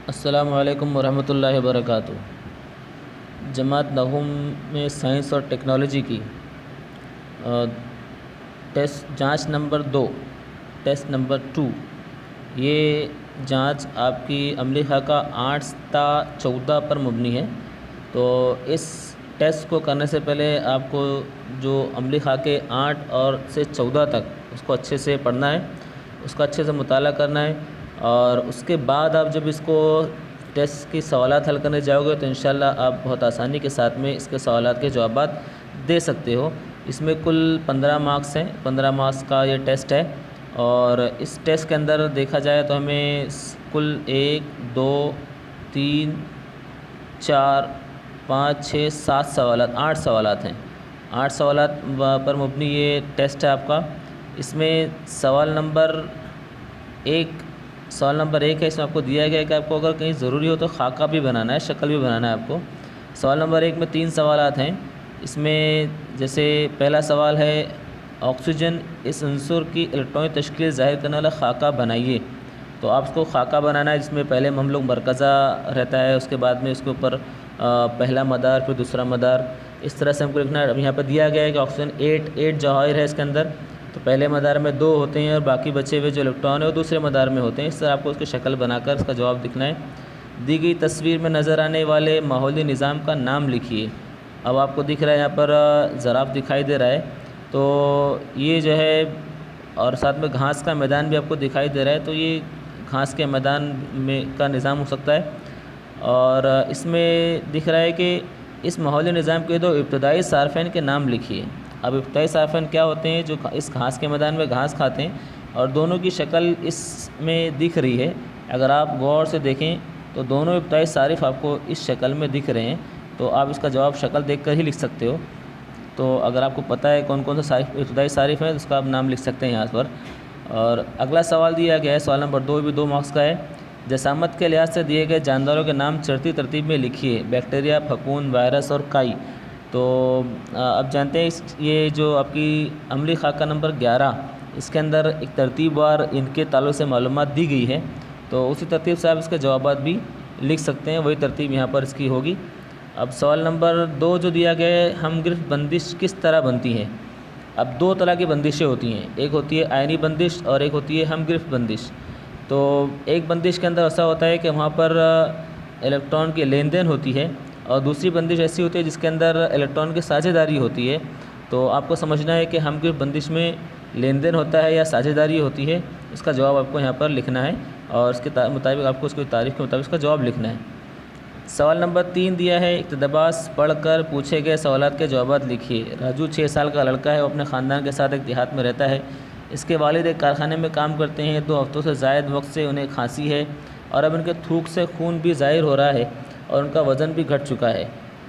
अस्सलामु अलैकुम वरहमतुल्लाहि वबरकातुहू। जमात नहुम में साइंस और टेक्नोलॉजी की टेस्ट जांच नंबर 2, टेस्ट नंबर 2, ये जांच आपकी अमली खाका 8 ता 14 पर मुबनी है। तो इस टेस्ट को करने से पहले आपको जो अमली खाके 8 और से 14 तक उसको अच्छे से पढ़ना है, उसका अच्छे से मुताला करना है। और उसके बाद आप जब इसको टेस्ट की सवालात हल करने जाओगे तो इंशाल्लाह आप बहुत आसानी के साथ में इसके सवालात के जवाबात दे सकते हो। इसमें कुल 15 मार्क्स हैं, 15 मार्क्स का ये टेस्ट है। और इस टेस्ट के अंदर देखा जाए तो हमें कुल 1 2 3 4 5 6 7 सवालात 8 सवालात हैं। 8 सवालात पर मुबनी ये टेस्ट है आपका। इसमें सवाल नंबर 1 है। इसमें आपको दिया गया है कि आपको अगर कहीं ज़रूरी हो तो खाका भी बनाना है, शक्ल भी बनाना है आपको। सवाल नंबर 1 में 3 सवालात हैं। इसमें जैसे पहला सवाल है, ऑक्सीजन इस अंसुर की इलेक्ट्रॉनिक तश्कील ज़ाहिर करने वाला खाका बनाइए। तो आप उसको खाका बनाना है जिसमें पहले हम लोग मरकज़ा रहता है, उसके बाद में उसके ऊपर पहला मदार, फिर दूसरा मदार, इस तरह से हमको लिखना है। अब यहाँ पर दिया गया है कि ऑक्सीजन 8 जवाहिर है इसके अंदर, तो पहले मदार में 2 होते हैं और बाकी बचे हुए जो इलेक्ट्रॉन है वो दूसरे मदार में होते हैं। इस तरह आपको उसकी शक्ल बनाकर इसका जवाब लिखना है। दी गई तस्वीर में नज़र आने वाले माहौली निज़ाम का नाम लिखिए। अब आपको दिख रहा है यहाँ पर ज़राफ़ दिखाई दे रहा है, तो ये जो है, और साथ में घास का मैदान भी आपको दिखाई दे रहा है, तो ये घास के मैदान में का निज़ाम हो सकता है। और इसमें दिख रहा है कि इस माहौली निज़ाम के 2 इब्तदाई सारफीन के नाम लिखिए। अब इब्तदाई सारफीन क्या होते हैं? जो इस घास के मैदान में घास खाते हैं और दोनों की शक्ल इसमें दिख रही है। अगर आप गौर से देखें तो दोनों इब्तदाई सारिफ आपको इस शक्ल में दिख रहे हैं, तो आप इसका जवाब शक्ल देखकर ही लिख सकते हो। तो अगर आपको पता है कौन कौन सा इब्तदाई सारिफ है तो उसका आप नाम लिख सकते हैं यहाँ पर। और अगला सवाल दिया गया है, सवाल नंबर 2 भी 2 मार्क्स का है। जसामत के लिहाज से दिए गए जानदारों के नाम चढ़ती तरतीब में लिखिए। बैक्टीरिया, फकून, वायरस और काई। तो अब जानते हैं ये जो आपकी अमली खाका नंबर 11, इसके अंदर एक तरतीबवार इनके ताल्लुक़ से मालूमात दी गई है, तो उसी तरतीब से आप इसके जवाबात भी लिख सकते हैं। वही तरतीब यहाँ पर इसकी होगी। अब सवाल नंबर 2 जो दिया गया है, हम गिरफ्त बंदिश किस तरह बनती है? अब 2 तरह की बंदिशें होती हैं, एक होती है आयनी बंदिश और एक होती है हम गिरफ्त बंदिश। तो एक बंदिश के अंदर ऐसा होता है कि वहाँ पर इलेक्ट्रॉन की लेन देन होती है, और दूसरी बंदिश ऐसी होती है जिसके अंदर इलेक्ट्रॉन की साझेदारी होती है। तो आपको समझना है कि हम गिरफ्त बंदिश में लेन देन होता है या साझेदारी होती है, इसका जवाब आपको यहाँ पर लिखना है और इसके मुताबिक आपको उसकी तारीफ़ के मुताबिक इसका जवाब लिखना है। सवाल नंबर 3 दिया है, इक़्तिबास पढ़कर पूछे गए सवालात के जवाबात लिखिए। राजू 6 साल का लड़का है, वो अपने ख़ानदान के साथ एक देहात में रहता है। इसके वालिद एक कारखाने में काम करते हैं। 2 हफ्तों से ज़ायद वक्त से उन्हें खांसी है और अब उनके थूक से खून भी ज़ाहिर हो रहा है और उनका वज़न भी घट चुका है।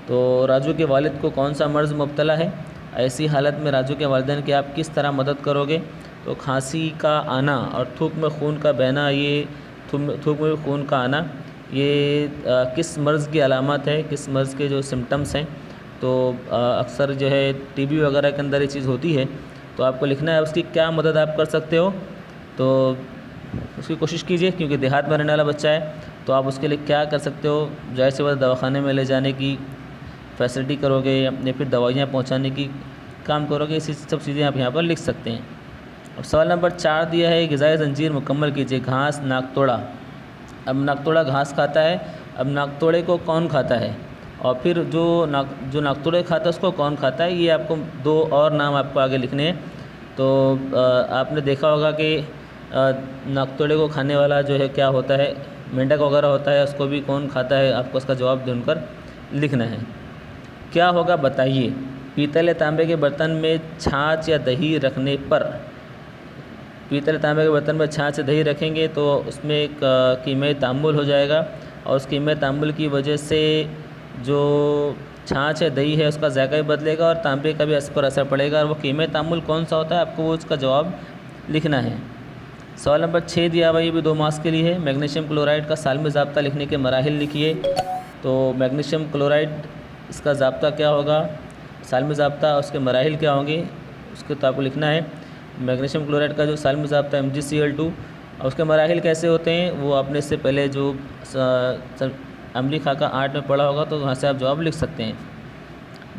तो राजू के वालिद को कौन सा मर्ज़ मुब्तला है? ऐसी हालत में राजू के वालिदैन की आप किस तरह मदद करोगे? तो खांसी का आना और थूक में खून का बहना, ये थूक में खून का आना, ये किस मर्ज़ की अलामत है, किस मर्ज़ के जो सिम्टम्स हैं? तो अक्सर जो है टीबी वगैरह के अंदर ये चीज़ होती है। तो आपको लिखना है उसकी क्या मदद आप कर सकते हो। तो उसकी कोशिश कीजिए, क्योंकि देहात में रहने वाला बच्चा है, तो आप उसके लिए क्या कर सकते हो? ज़ाहिर सी बात दवाखाने में ले जाने की फैसिलिटी करोगे या फिर दवाइयाँ पहुँचाने की काम करोगे, इसी सब चीज़ें आप यहाँ पर लिख सकते हैं। अब सवाल नंबर 4 दिया है, ग़िज़ाई ज़ंजीर मुकम्मल कीजिए। घास, नाकतोड़ा। अब नाकतोड़ा घास खाता है, अब नाकतोड़े को कौन खाता है? और फिर जो नाकतोड़े खाता है उसको कौन खाता है? ये आपको 2 और नाम आपको आगे लिखने हैं। तो आपने देखा होगा कि नाकतोड़े को खाने वाला जो है क्या होता है, मेंढक वगैरह होता है, उसको भी कौन खाता है? आपको उसका जवाब ढूंढकर लिखना है। क्या होगा बताइए? पीतल या तांबे के बर्तन में छाछ या दही रखने पर। पीतल या तांबे के बर्तन में छाछ या दही रखेंगे तो उसमें एक कीमत तामुल हो जाएगा, और उस कीमत तामुल की वजह से जो छाछ या दही है उसका जायका भी बदलेगा और तांबे का भी इस पर असर पड़ेगा। और वो कीमत तामुल कौन सा होता है, आपको वो उसका जवाब लिखना है। सवाल नंबर 6 दिया हुआ, ये भी 2 मार्क्स के लिए है। मैग्नीशियम क्लोराइड का सालमी ज़ाब्ता लिखने के मराहिल लिखिए। तो मैग्नीशियम क्लोराइड, इसका ज़ाब्ता क्या होगा, सालमी ज़ाब्ता, उसके मराहिल क्या होंगे, उसके तो आपको लिखना है। मैग्नीशियम क्लोराइड का जो सालमी ज़ाब्ता MgCl2, और उसके मराहिल कैसे होते हैं वो आपने इससे पहले जो अमली खाका 8 में पढ़ा होगा, तो वहाँ से आप जवाब लिख सकते हैं।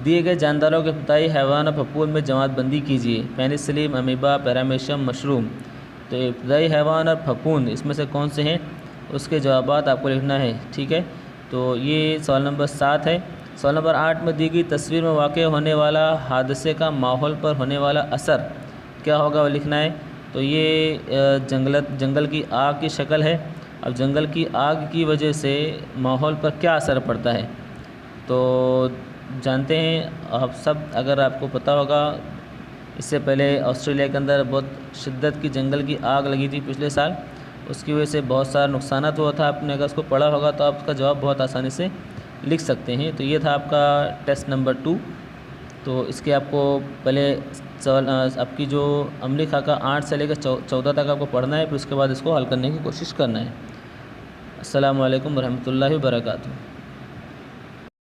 दिए गए जानदारों के इब्तदाई हैवान और फफूल में जमात बंदी कीजिए। Penicillin, amoeba, paramecium, mushroom. तो इब्तदाई हैवान और फफूंद इसमें से कौन से हैं, उसके जवाबात आपको लिखना है। ठीक है, तो ये सवाल नंबर 7 है। सवाल नंबर 8 में दी गई तस्वीर में वाक़ होने वाला हादसे का माहौल पर होने वाला असर क्या होगा, वो लिखना है। तो ये जंगल की आग की शक्ल है। अब जंगल की आग की वजह से माहौल पर क्या असर पड़ता है, तो जानते हैं आप सब। अगर आपको पता होगा, इससे पहले ऑस्ट्रेलिया के अंदर बहुत शिद्दत की जंगल की आग लगी थी पिछले साल, उसकी वजह से बहुत सारा नुकसान हुआ था। आपने अगर उसको पढ़ा होगा तो आप उसका जवाब बहुत आसानी से लिख सकते हैं। तो ये था आपका टेस्ट नंबर 2। तो इसके आपको पहले सवाल आपकी जो अमली खाका 8 से लेकर 14 तक आपको पढ़ना है, फिर उसके बाद इसको हल करने की कोशिश करना है। अस्सलामु अलैकुम वरहमतुल्लाहि वबरकातुहू।